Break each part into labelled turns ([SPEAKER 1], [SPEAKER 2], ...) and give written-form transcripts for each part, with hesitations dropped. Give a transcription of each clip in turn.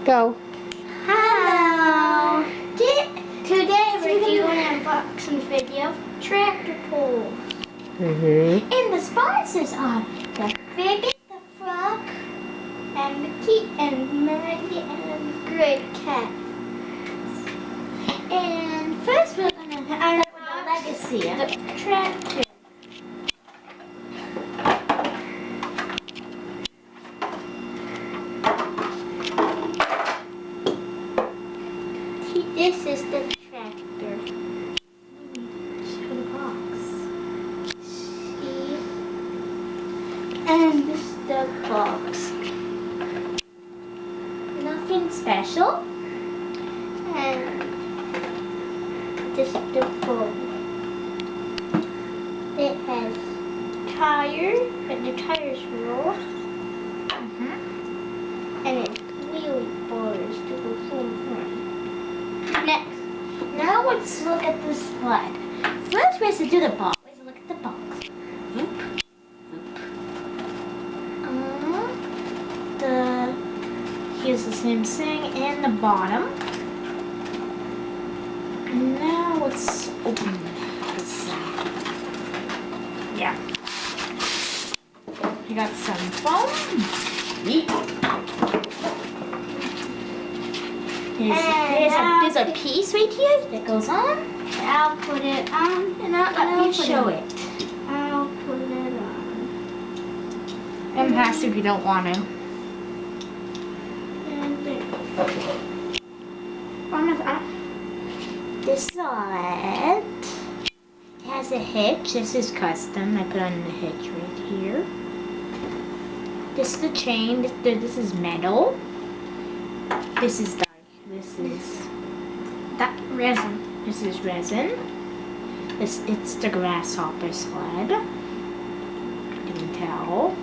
[SPEAKER 1] Go.
[SPEAKER 2] Hello! Today we're doing an unboxing video of tractor pulls. And the sponsors are the Cricket, the Frog, and the Key, and Maggie, and the Great Cat. And first we're going to start with the legacy of the tractor. This is the tractor. Show the box. See? And this is the box. Nothing special. And this is the pull. It has tires, but the tires roll. And it's wheelie bars to go forward. Next, now let's look at the sled. First, we have to do the box. Let's look at the box. Whoop, whoop. Here's the same thing in the bottom. Now let's open this. Yeah. I got some foam. There's a piece right here that goes on. I'll put it on, and I'll show it. I'll put it on.
[SPEAKER 1] And pass if you don't want to.
[SPEAKER 2] And there. This sled has a hitch. This is custom. I put on the hitch right here. This is the chain. This is metal. This is that resin. This is resin. It's the grasshopper sled. You can tell.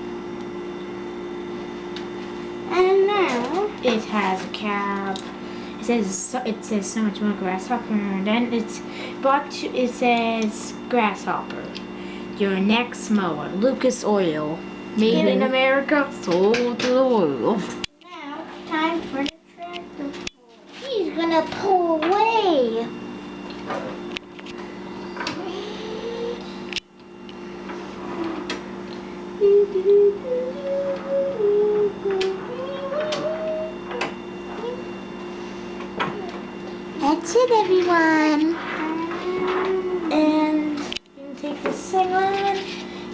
[SPEAKER 2] And now it has a cab. It says so much more grasshopper, and then it says grasshopper. Your next mower, Lucas Oil, made in America, sold to the world. Now time for the tractor. He's gonna pull away. That's it, everyone. And you can take the second one,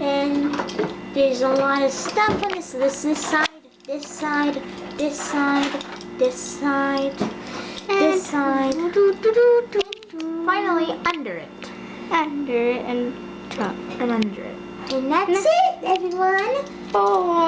[SPEAKER 2] and there's a lot of stuff on this. So this side, this side, this side, this side, this side. Finally, under it. Under it and top and under it. And that's it, everyone. Bye.